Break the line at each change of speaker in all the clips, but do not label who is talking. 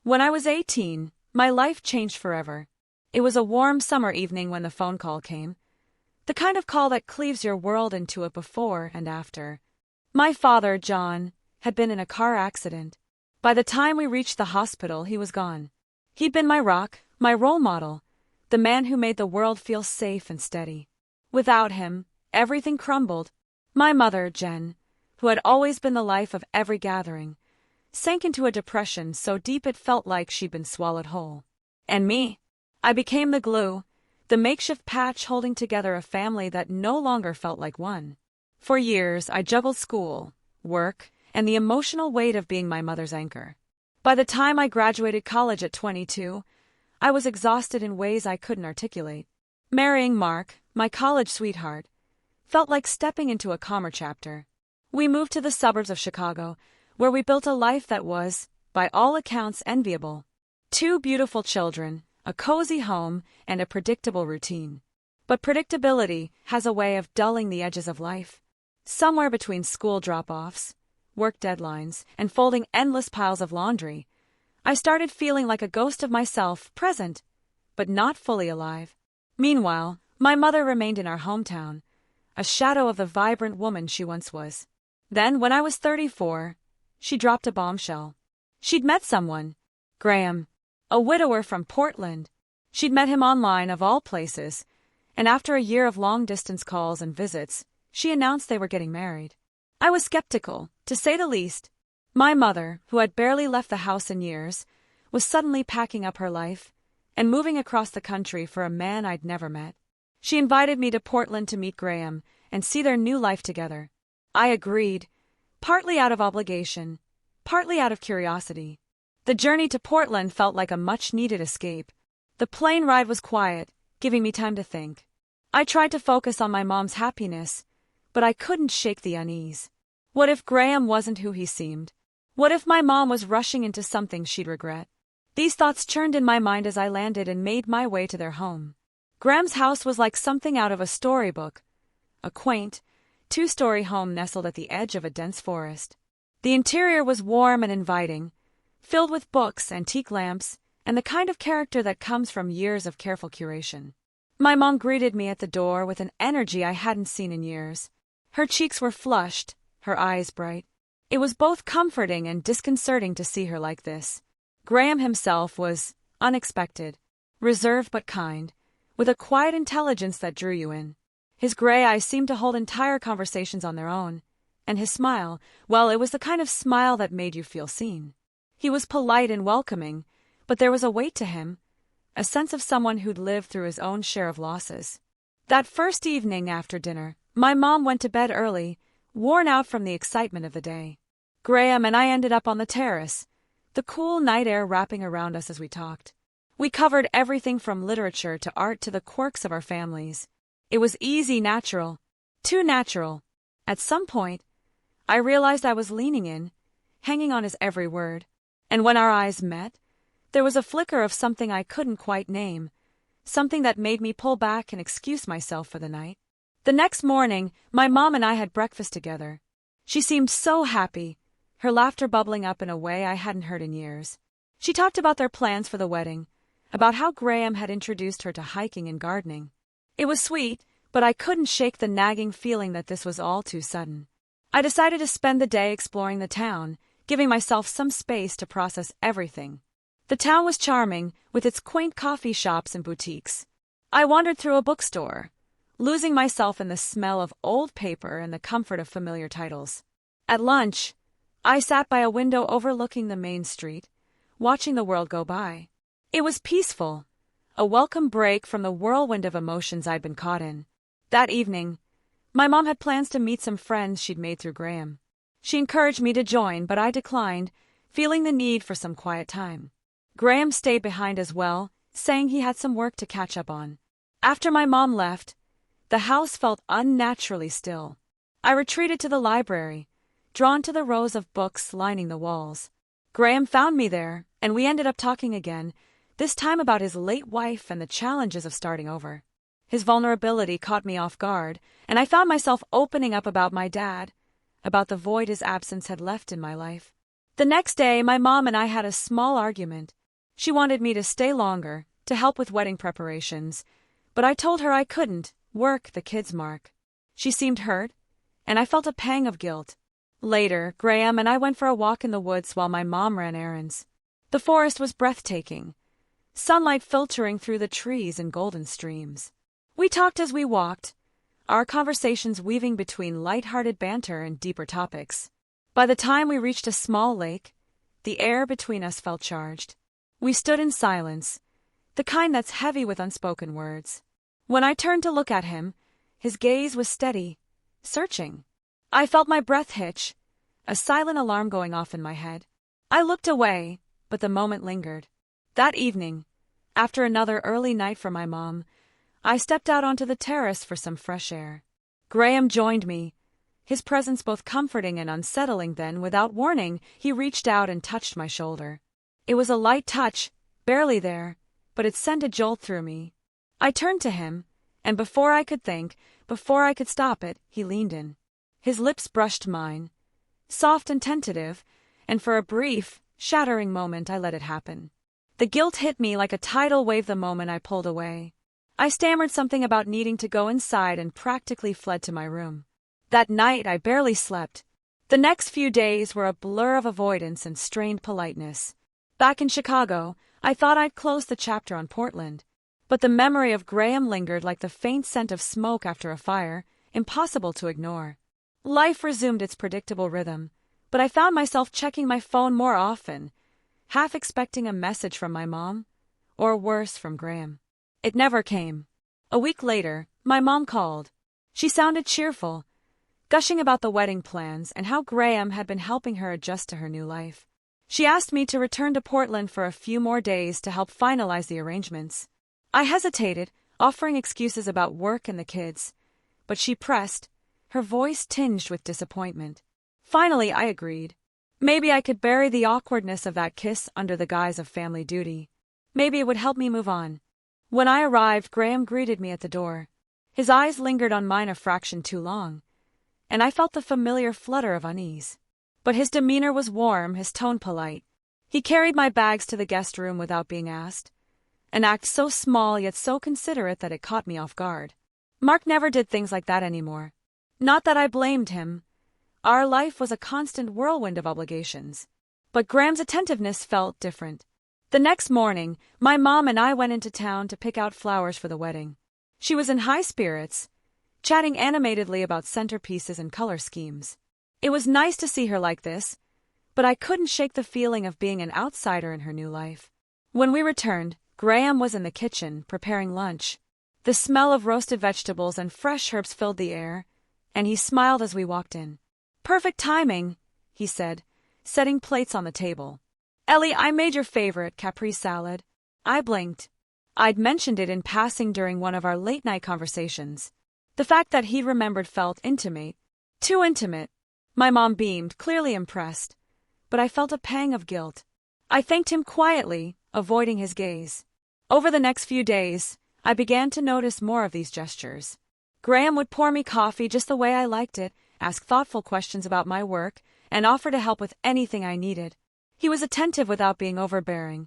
When I was 18, my life changed forever. It was a warm summer evening when the phone call came. The kind of call that cleaves your world into it before and after. My father, John, had been in a car accident. By the time we reached the hospital, he was gone. He'd been my rock, my role model, the man who made the world feel safe and steady. Without him, everything crumbled. My mother, Jen, who had always been the life of every gathering, sank into a depression so deep it felt like she'd been swallowed whole. And me, I became the glue, the makeshift patch holding together a family that no longer felt like one. For years, I juggled school, work, and the emotional weight of being my mother's anchor. By the time I graduated college at 22, I was exhausted in ways I couldn't articulate. Marrying Mark, my college sweetheart, felt like stepping into a calmer chapter. We moved to the suburbs of Chicago, where we built a life that was, by all accounts, enviable. 2 beautiful children, a cozy home, and a predictable routine. But predictability has a way of dulling the edges of life. Somewhere between school drop-offs, work deadlines, and folding endless piles of laundry, I started feeling like a ghost of myself, present, but not fully alive. Meanwhile, my mother remained in our hometown, a shadow of the vibrant woman she once was. Then, when I was 34, she dropped a bombshell. She'd met someone, Graham, a widower from Portland. She'd met him online, of all places, and after a year of long-distance calls and visits, she announced they were getting married. I was skeptical, to say the least. My mother, who had barely left the house in years, was suddenly packing up her life and moving across the country for a man I'd never met. She invited me to Portland to meet Graham and see their new life together. I agreed, partly out of obligation, partly out of curiosity. The journey to Portland felt like a much-needed escape. The plane ride was quiet, giving me time to think. I tried to focus on my mom's happiness, but I couldn't shake the unease. What if Graham wasn't who he seemed? What if my mom was rushing into something she'd regret? These thoughts churned in my mind as I landed and made my way to their home. Graham's house was like something out of a storybook, a quaint, 2-story home nestled at the edge of a dense forest. The interior was warm and inviting, filled with books, antique lamps, and the kind of character that comes from years of careful curation. My mom greeted me at the door with an energy I hadn't seen in years. Her cheeks were flushed, her eyes bright. It was both comforting and disconcerting to see her like this. Graham himself was unexpected, reserved but kind, with a quiet intelligence that drew you in. His gray eyes seemed to hold entire conversations on their own, and his smile, well, it was the kind of smile that made you feel seen. He was polite and welcoming, but there was a weight to him, a sense of someone who'd lived through his own share of losses. That first evening after dinner, my mom went to bed early, worn out from the excitement of the day. Graham and I ended up on the terrace, the cool night air wrapping around us as we talked. We covered everything from literature to art to the quirks of our families. It was easy, natural, too natural. At some point, I realized I was leaning in, hanging on his every word. And when our eyes met, there was a flicker of something I couldn't quite name, something that made me pull back and excuse myself for the night. The next morning, my mom and I had breakfast together. She seemed so happy, her laughter bubbling up in a way I hadn't heard in years. She talked about their plans for the wedding, about how Graham had introduced her to hiking and gardening. It was sweet, but I couldn't shake the nagging feeling that this was all too sudden. I decided to spend the day exploring the town, giving myself some space to process everything. The town was charming, with its quaint coffee shops and boutiques. I wandered through a bookstore, losing myself in the smell of old paper and the comfort of familiar titles. At lunch, I sat by a window overlooking the main street, watching the world go by. It was peaceful, a welcome break from the whirlwind of emotions I'd been caught in. That evening, my mom had plans to meet some friends she'd made through Graham. She encouraged me to join, but I declined, feeling the need for some quiet time. Graham stayed behind as well, saying he had some work to catch up on. After my mom left, the house felt unnaturally still. I retreated to the library, drawn to the rows of books lining the walls. Graham found me there, and we ended up talking again, this time about his late wife and the challenges of starting over. His vulnerability caught me off guard, and I found myself opening up about my dad, about the void his absence had left in my life. The next day, my mom and I had a small argument. She wanted me to stay longer, to help with wedding preparations, but I told her I couldn't work the kids' mark. She seemed hurt, and I felt a pang of guilt. Later, Graham and I went for a walk in the woods while my mom ran errands. The forest was breathtaking, sunlight filtering through the trees in golden streams. We talked as we walked, our conversations weaving between light-hearted banter and deeper topics. By the time we reached a small lake, the air between us felt charged. We stood in silence, the kind that's heavy with unspoken words. When I turned to look at him, his gaze was steady, searching. I felt my breath hitch, a silent alarm going off in my head. I looked away, but the moment lingered. That evening, after another early night for my mom, I stepped out onto the terrace for some fresh air. Graham joined me, his presence both comforting and unsettling. Then, without warning, he reached out and touched my shoulder. It was a light touch, barely there, but it sent a jolt through me. I turned to him, and before I could think, before I could stop it, he leaned in. His lips brushed mine, soft and tentative, and for a brief, shattering moment I let it happen. The guilt hit me like a tidal wave the moment I pulled away. I stammered something about needing to go inside and practically fled to my room. That night I barely slept. The next few days were a blur of avoidance and strained politeness. Back in Chicago, I thought I'd closed the chapter on Portland, but the memory of Graham lingered like the faint scent of smoke after a fire, impossible to ignore. Life resumed its predictable rhythm, but I found myself checking my phone more often, half expecting a message from my mom, or worse, from Graham. It never came. A week later, my mom called. She sounded cheerful, gushing about the wedding plans and how Graham had been helping her adjust to her new life. She asked me to return to Portland for a few more days to help finalize the arrangements. I hesitated, offering excuses about work and the kids, but she pressed, her voice tinged with disappointment. Finally, I agreed. Maybe I could bury the awkwardness of that kiss under the guise of family duty. Maybe it would help me move on. When I arrived, Graham greeted me at the door. His eyes lingered on mine a fraction too long, and I felt the familiar flutter of unease. But his demeanor was warm, his tone polite. He carried my bags to the guest room without being asked, an act so small yet so considerate that it caught me off guard. Mark never did things like that anymore. Not that I blamed him. Our life was a constant whirlwind of obligations. But Graham's attentiveness felt different. The next morning, my mom and I went into town to pick out flowers for the wedding. She was in high spirits, chatting animatedly about centerpieces and color schemes. It was nice to see her like this, but I couldn't shake the feeling of being an outsider in her new life. When we returned, Graham was in the kitchen, preparing lunch. The smell of roasted vegetables and fresh herbs filled the air, and he smiled as we walked in. "Perfect timing," he said, setting plates on the table. "Ellie, I made your favorite, Capri salad." I blinked. I'd mentioned it in passing during one of our late-night conversations. The fact that he remembered felt intimate. Too intimate. My mom beamed, clearly impressed, but I felt a pang of guilt. I thanked him quietly, avoiding his gaze. Over the next few days, I began to notice more of these gestures. Graham would pour me coffee just the way I liked it, ask thoughtful questions about my work, and offer to help with anything I needed. He was attentive without being overbearing,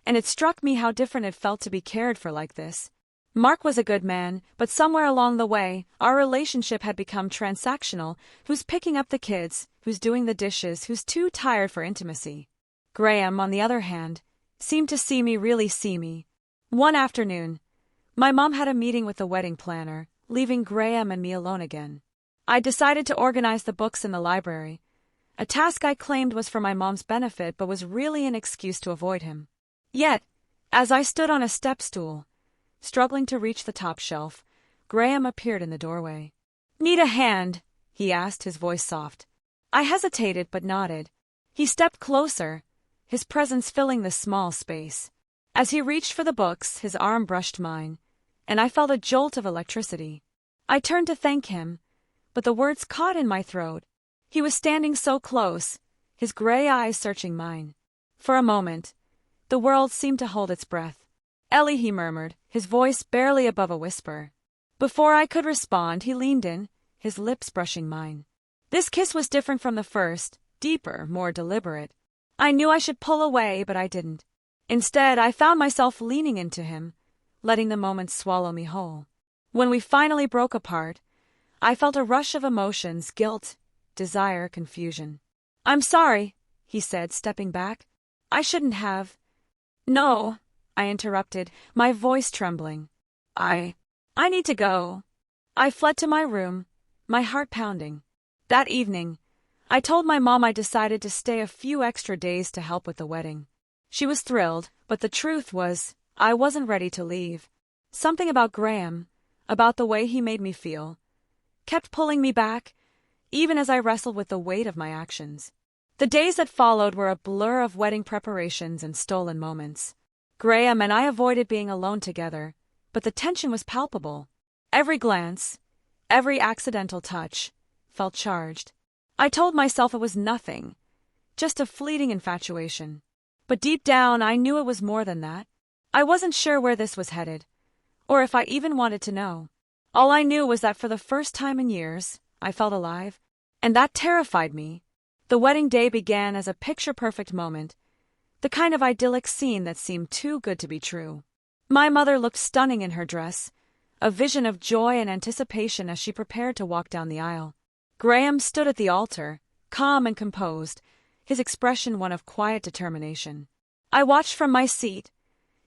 and it struck me how different it felt to be cared for like this. Mark was a good man, but somewhere along the way, our relationship had become transactional. Who's picking up the kids, who's doing the dishes, who's too tired for intimacy. Graham, on the other hand, seemed to really see me. One afternoon, my mom had a meeting with the wedding planner, leaving Graham and me alone again. I decided to organize the books in the library, a task I claimed was for my mom's benefit but was really an excuse to avoid him. Yet, as I stood on a step stool, struggling to reach the top shelf, Graham appeared in the doorway. "Need a hand?" he asked, his voice soft. I hesitated but nodded. He stepped closer, his presence filling the small space. As he reached for the books, his arm brushed mine, and I felt a jolt of electricity. I turned to thank him, but the words caught in my throat. He was standing so close, his gray eyes searching mine. For a moment, the world seemed to hold its breath. "Ellie," he murmured, his voice barely above a whisper. Before I could respond, he leaned in, his lips brushing mine. This kiss was different from the first, deeper, more deliberate. I knew I should pull away, but I didn't. Instead, I found myself leaning into him, letting the moment swallow me whole. When we finally broke apart, I felt a rush of emotions: guilt, desire, confusion. "I'm sorry," he said, stepping back. "I shouldn't have." "No," I interrupted, my voice trembling. I need to go." I fled to my room, my heart pounding. That evening, I told my mom I decided to stay a few extra days to help with the wedding. She was thrilled, but the truth was, I wasn't ready to leave. Something about Graham, about the way he made me feel, kept pulling me back, even as I wrestled with the weight of my actions. The days that followed were a blur of wedding preparations and stolen moments. Graham and I avoided being alone together, but the tension was palpable. Every glance, every accidental touch, felt charged. I told myself it was nothing, just a fleeting infatuation. But deep down, I knew it was more than that. I wasn't sure where this was headed, or if I even wanted to know. All I knew was that for the first time in years, I felt alive, and that terrified me. The wedding day began as a picture-perfect moment, the kind of idyllic scene that seemed too good to be true. My mother looked stunning in her dress, a vision of joy and anticipation as she prepared to walk down the aisle. Graham stood at the altar, calm and composed, his expression one of quiet determination. I watched from my seat,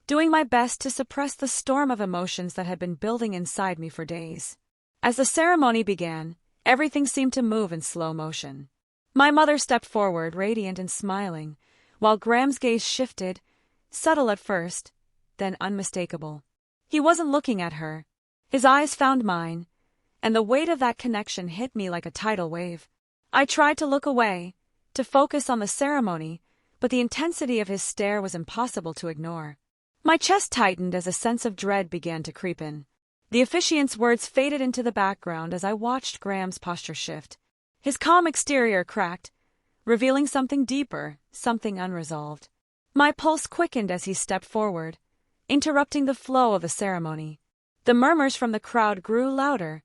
doing my best to suppress the storm of emotions that had been building inside me for days. As the ceremony began, everything seemed to move in slow motion. My mother stepped forward, radiant and smiling, while Graham's gaze shifted, subtle at first, then unmistakable. He wasn't looking at her. His eyes found mine, and the weight of that connection hit me like a tidal wave. I tried to look away, to focus on the ceremony, but the intensity of his stare was impossible to ignore. My chest tightened as a sense of dread began to creep in. The officiant's words faded into the background as I watched Graham's posture shift. His calm exterior cracked, revealing something deeper, something unresolved. My pulse quickened as he stepped forward, interrupting the flow of the ceremony. The murmurs from the crowd grew louder,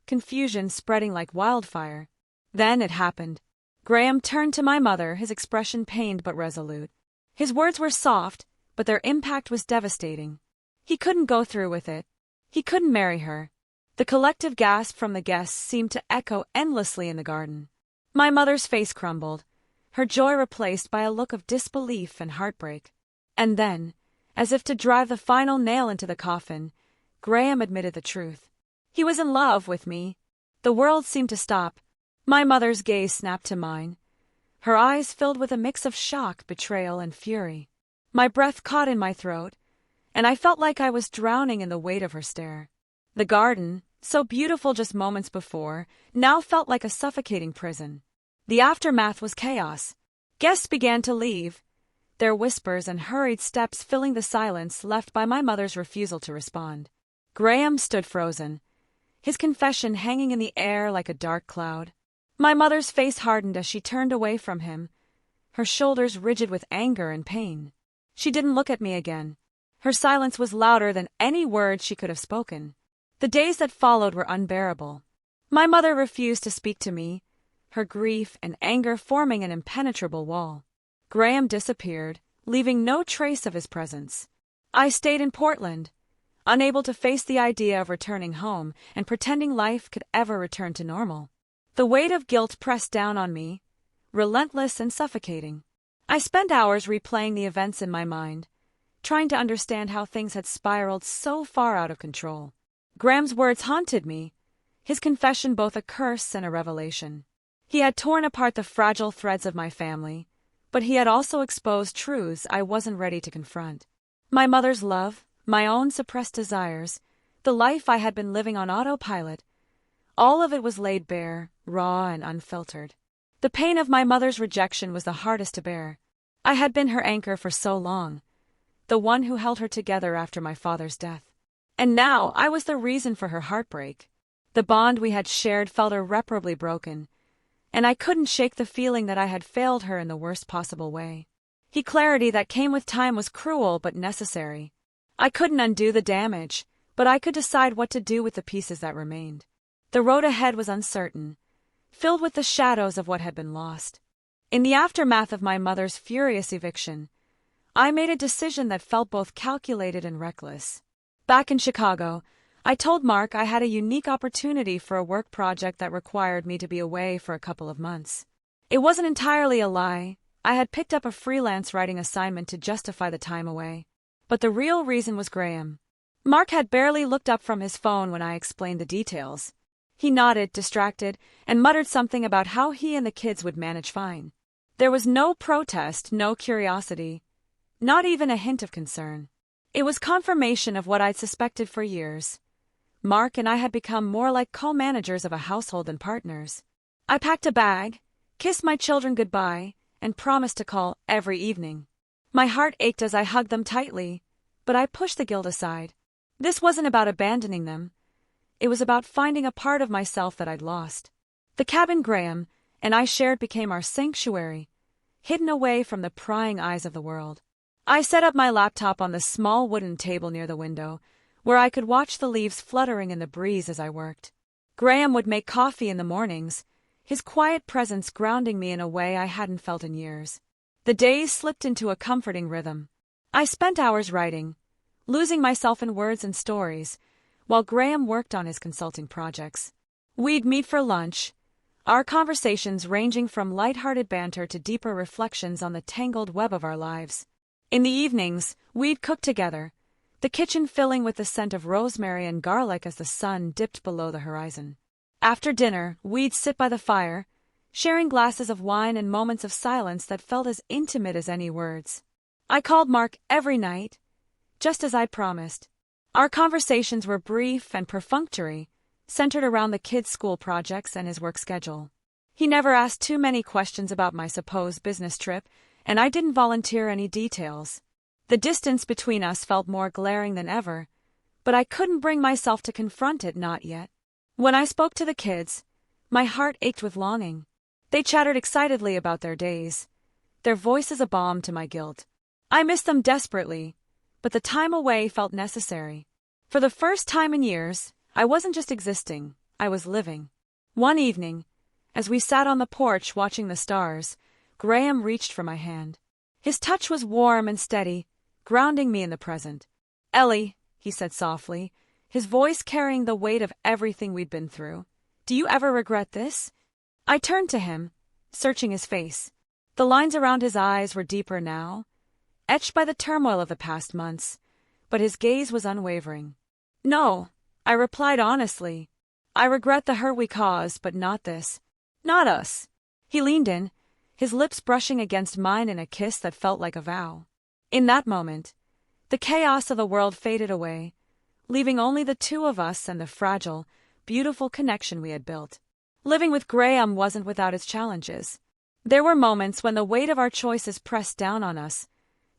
confusion spreading like wildfire. Then it happened. Graham turned to my mother, his expression pained but resolute. His words were soft, but their impact was devastating. He couldn't go through with it. He couldn't marry her. The collective gasp from the guests seemed to echo endlessly in the garden. My mother's face crumbled, her joy replaced by a look of disbelief and heartbreak. And then, as if to drive the final nail into the coffin, Graham admitted the truth. He was in love with me. The world seemed to stop. My mother's gaze snapped to mine, her eyes filled with a mix of shock, betrayal, and fury. My breath caught in my throat, and I felt like I was drowning in the weight of her stare. The garden, so beautiful just moments before, now felt like a suffocating prison. The aftermath was chaos. Guests began to leave, their whispers and hurried steps filling the silence left by my mother's refusal to respond. Graham stood frozen, his confession hanging in the air like a dark cloud. My mother's face hardened as she turned away from him, her shoulders rigid with anger and pain. She didn't look at me again. Her silence was louder than any words she could have spoken. The days that followed were unbearable. My mother refused to speak to me, her grief and anger forming an impenetrable wall. Graham disappeared, leaving no trace of his presence. I stayed in Portland, unable to face the idea of returning home and pretending life could ever return to normal. The weight of guilt pressed down on me, relentless and suffocating. I spent hours replaying the events in my mind, trying to understand how things had spiraled so far out of control. Graham's words haunted me, his confession both a curse and a revelation. He had torn apart the fragile threads of my family, but he had also exposed truths I wasn't ready to confront. My mother's love, my own suppressed desires, the life I had been living on autopilot, all of it was laid bare, raw and unfiltered. The pain of my mother's rejection was the hardest to bear. I had been her anchor for so long, the one who held her together after my father's death. And now I was the reason for her heartbreak. The bond we had shared felt irreparably broken, and I couldn't shake the feeling that I had failed her in the worst possible way. The clarity that came with time was cruel but necessary. I couldn't undo the damage, but I could decide what to do with the pieces that remained. The road ahead was uncertain, filled with the shadows of what had been lost. In the aftermath of my mother's furious eviction, I made a decision that felt both calculated and reckless. Back in Chicago, I told Mark I had a unique opportunity for a work project that required me to be away for a couple of months. It wasn't entirely a lie. I had picked up a freelance writing assignment to justify the time away. But the real reason was Graham. Mark had barely looked up from his phone when I explained the details. He nodded, distracted, and muttered something about how he and the kids would manage fine. There was no protest, no curiosity, not even a hint of concern. It was confirmation of what I'd suspected for years. Mark and I had become more like co-managers of a household than partners. I packed a bag, kissed my children goodbye, and promised to call every evening. My heart ached as I hugged them tightly, but I pushed the guilt aside. This wasn't about abandoning them. It was about finding a part of myself that I'd lost. The cabin Graham and I shared became our sanctuary, hidden away from the prying eyes of the world. I set up my laptop on the small wooden table near the window, where I could watch the leaves fluttering in the breeze as I worked. Graham would make coffee in the mornings, his quiet presence grounding me in a way I hadn't felt in years. The days slipped into a comforting rhythm. I spent hours writing, losing myself in words and stories, while Graham worked on his consulting projects. We'd meet for lunch, our conversations ranging from light-hearted banter to deeper reflections on the tangled web of our lives. In the evenings, we'd cook together, the kitchen filling with the scent of rosemary and garlic as the sun dipped below the horizon. After dinner, we'd sit by the fire, sharing glasses of wine and moments of silence that felt as intimate as any words. I called Mark every night, just as I'd promised. Our conversations were brief and perfunctory, centered around the kids' school projects and his work schedule. He never asked too many questions about my supposed business trip, and I didn't volunteer any details. The distance between us felt more glaring than ever, but I couldn't bring myself to confront it, not yet. When I spoke to the kids, my heart ached with longing. They chattered excitedly about their days, their voices a balm to my guilt. I missed them desperately, but the time away felt necessary. For the first time in years, I wasn't just existing, I was living. One evening, as we sat on the porch watching the stars, Graham reached for my hand. His touch was warm and steady, grounding me in the present. "Ellie," he said softly, his voice carrying the weight of everything we'd been through, "do you ever regret this?" I turned to him, searching his face. The lines around his eyes were deeper now, etched by the turmoil of the past months, but his gaze was unwavering. "No," I replied honestly. "I regret the hurt we caused, but not this. Not us." He leaned in, his lips brushing against mine in a kiss that felt like a vow. In that moment, the chaos of the world faded away, leaving only the two of us and the fragile, beautiful connection we had built. Living with Graham wasn't without its challenges. There were moments when the weight of our choices pressed down on us,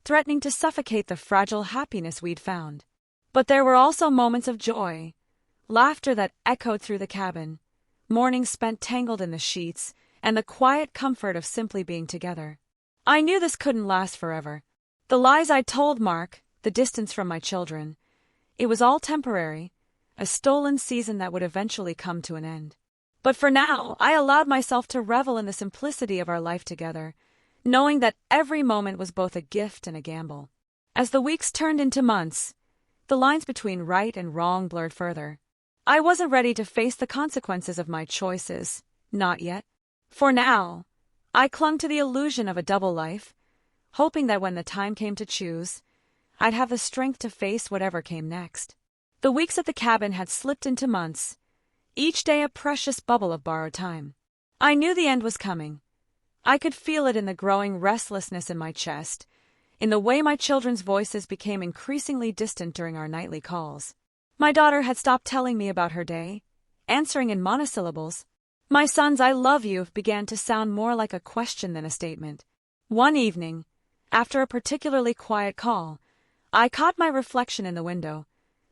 threatening to suffocate the fragile happiness we'd found. But there were also moments of joy, laughter that echoed through the cabin, mornings spent tangled in the sheets, and the quiet comfort of simply being together. I knew this couldn't last forever. The lies I told Mark, the distance from my children, it was all temporary, a stolen season that would eventually come to an end. But for now, I allowed myself to revel in the simplicity of our life together, knowing that every moment was both a gift and a gamble. As the weeks turned into months, the lines between right and wrong blurred further. I wasn't ready to face the consequences of my choices, not yet. For now, I clung to the illusion of a double life, hoping that when the time came to choose, I'd have the strength to face whatever came next. The weeks at the cabin had slipped into months, each day a precious bubble of borrowed time. I knew the end was coming. I could feel it in the growing restlessness in my chest, in the way my children's voices became increasingly distant during our nightly calls. My daughter had stopped telling me about her day, answering in monosyllables. My son's "I love you" began to sound more like a question than a statement. One evening, after a particularly quiet call, I caught my reflection in the window.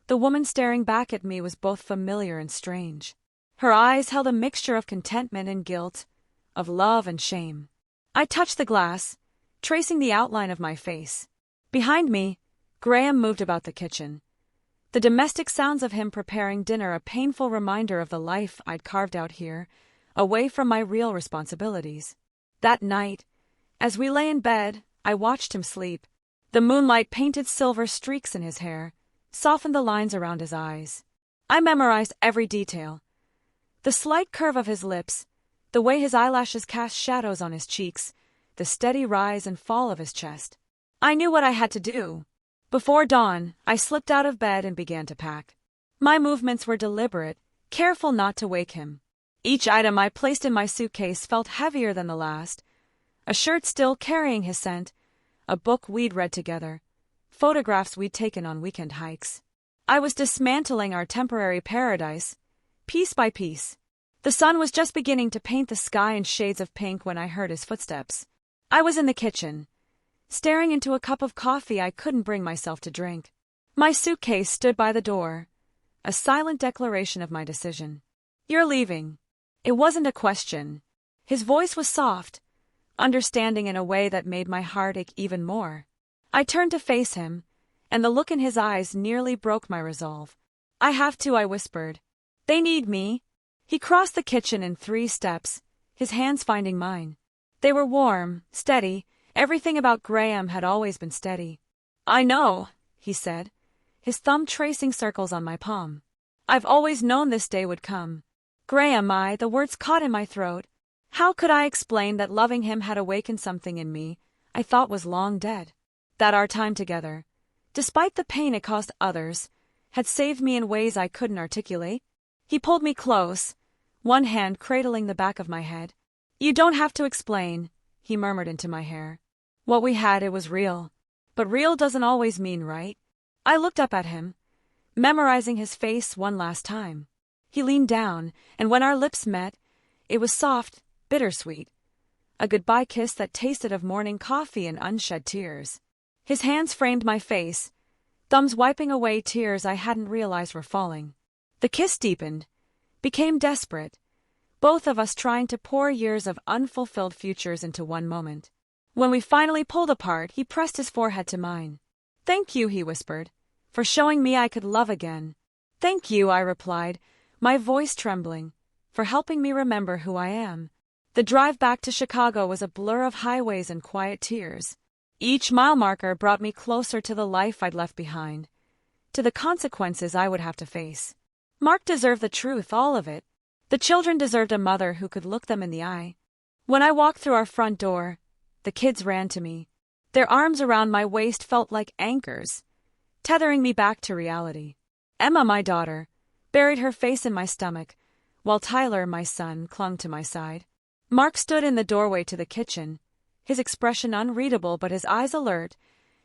The woman staring back at me was both familiar and strange. Her eyes held a mixture of contentment and guilt, of love and shame. I touched the glass, tracing the outline of my face. Behind me, Graham moved about the kitchen. The domestic sounds of him preparing dinner a painful reminder of the life I'd carved out here, away from my real responsibilities. That night, as we lay in bed, I watched him sleep. The moonlight painted silver streaks in his hair, softened the lines around his eyes. I memorized every detail. The slight curve of his lips, the way his eyelashes cast shadows on his cheeks, the steady rise and fall of his chest. I knew what I had to do. Before dawn, I slipped out of bed and began to pack. My movements were deliberate, careful not to wake him. Each item I placed in my suitcase felt heavier than the last. A shirt still carrying his scent, a book we'd read together, photographs we'd taken on weekend hikes. I was dismantling our temporary paradise, piece by piece. The sun was just beginning to paint the sky in shades of pink when I heard his footsteps. I was in the kitchen, staring into a cup of coffee I couldn't bring myself to drink. My suitcase stood by the door, a silent declaration of my decision. "You're leaving." It wasn't a question. His voice was soft, understanding in a way that made my heart ache even more. I turned to face him, and the look in his eyes nearly broke my resolve. "I have to," I whispered. "They need me." He crossed the kitchen in 3 steps, his hands finding mine. They were warm, steady. Everything about Graham had always been steady. "I know," he said, his thumb tracing circles on my palm. "I've always known this day would come." Graham, the words caught in my throat. How could I explain that loving him had awakened something in me I thought was long dead? That our time together, despite the pain it caused others, had saved me in ways I couldn't articulate? He pulled me close, one hand cradling the back of my head. "You don't have to explain," he murmured into my hair. "What we had, it was real. But real doesn't always mean right." I looked up at him, memorizing his face one last time. He leaned down, and when our lips met, it was soft, bittersweet. A goodbye kiss that tasted of morning coffee and unshed tears. His hands framed my face, thumbs wiping away tears I hadn't realized were falling. The kiss deepened, became desperate, both of us trying to pour years of unfulfilled futures into one moment. When we finally pulled apart, he pressed his forehead to mine. "Thank you," he whispered, "for showing me I could love again." "Thank you," I replied, my voice trembling, "for helping me remember who I am." The drive back to Chicago was a blur of highways and quiet tears. Each mile marker brought me closer to the life I'd left behind, to the consequences I would have to face. Mark deserved the truth, all of it. The children deserved a mother who could look them in the eye. When I walked through our front door, the kids ran to me. Their arms around my waist felt like anchors, tethering me back to reality. Emma, my daughter, buried her face in my stomach, while Tyler, my son, clung to my side. Mark stood in the doorway to the kitchen, his expression unreadable but his eyes alert,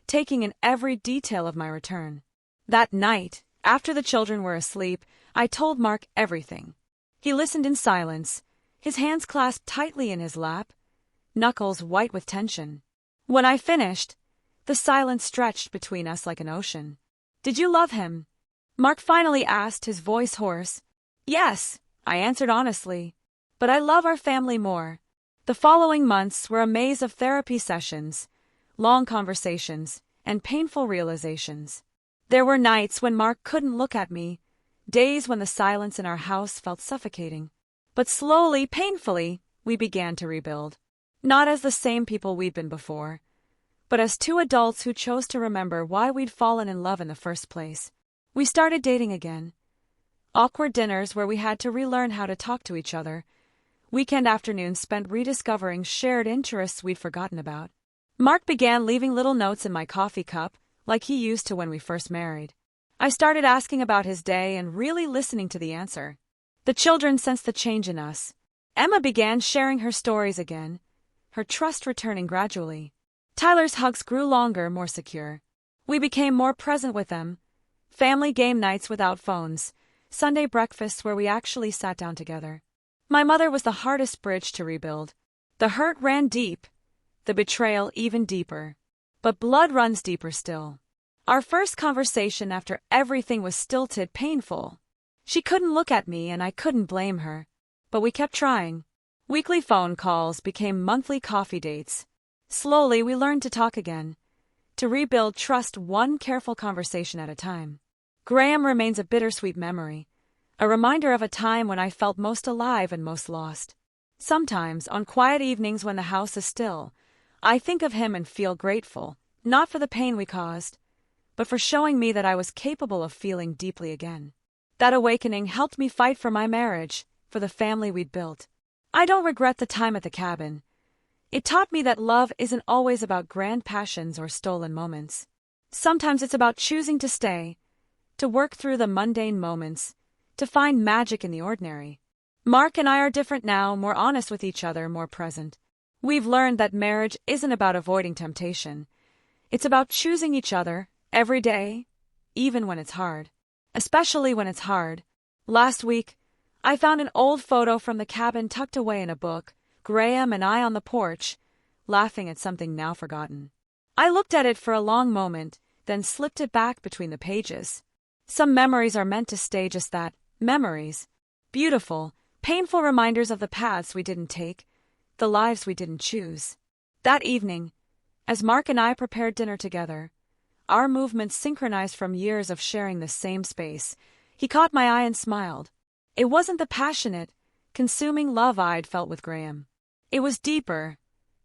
taking in every detail of my return. That night, after the children were asleep, I told Mark everything. He listened in silence, his hands clasped tightly in his lap, knuckles white with tension. When I finished, the silence stretched between us like an ocean. "Did you love him?" Mark finally asked, his voice hoarse. "Yes," I answered honestly, "but I love our family more." The following months were a maze of therapy sessions, long conversations, and painful realizations. There were nights when Mark couldn't look at me, days when the silence in our house felt suffocating. But slowly, painfully, we began to rebuild. Not as the same people we'd been before, but as 2 adults who chose to remember why we'd fallen in love in the first place. We started dating again. Awkward dinners where we had to relearn how to talk to each other. Weekend afternoons spent rediscovering shared interests we'd forgotten about. Mark began leaving little notes in my coffee cup, like he used to when we first married. I started asking about his day and really listening to the answer. The children sensed the change in us. Emma began sharing her stories again, her trust returning gradually. Tyler's hugs grew longer, more secure. We became more present with them. Family game nights without phones, Sunday breakfasts where we actually sat down together. My mother was the hardest bridge to rebuild. The hurt ran deep, the betrayal even deeper. But blood runs deeper still. Our first conversation after everything was stilted, painful. She couldn't look at me and I couldn't blame her. But we kept trying. Weekly phone calls became monthly coffee dates. Slowly we learned to talk again, to rebuild trust one careful conversation at a time. Graham remains a bittersweet memory, a reminder of a time when I felt most alive and most lost. Sometimes, on quiet evenings when the house is still, I think of him and feel grateful, not for the pain we caused, but for showing me that I was capable of feeling deeply again. That awakening helped me fight for my marriage, for the family we'd built. I don't regret the time at the cabin. It taught me that love isn't always about grand passions or stolen moments. Sometimes it's about choosing to stay, to work through the mundane moments, to find magic in the ordinary. Mark and I are different now, more honest with each other, more present. We've learned that marriage isn't about avoiding temptation. It's about choosing each other, every day, even when it's hard. Especially when it's hard. Last week, I found an old photo from the cabin tucked away in a book, Graham and I on the porch, laughing at something now forgotten. I looked at it for a long moment, then slipped it back between the pages. Some memories are meant to stay just that, memories. Beautiful, painful reminders of the paths we didn't take, the lives we didn't choose. That evening, as Mark and I prepared dinner together, our movements synchronized from years of sharing the same space. He caught my eye and smiled. It wasn't the passionate, consuming love I'd felt with Graham. It was deeper,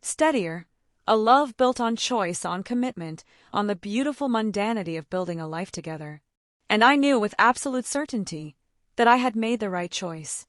steadier, a love built on choice, on commitment, on the beautiful mundanity of building a life together. And I knew with absolute certainty that I had made the right choice.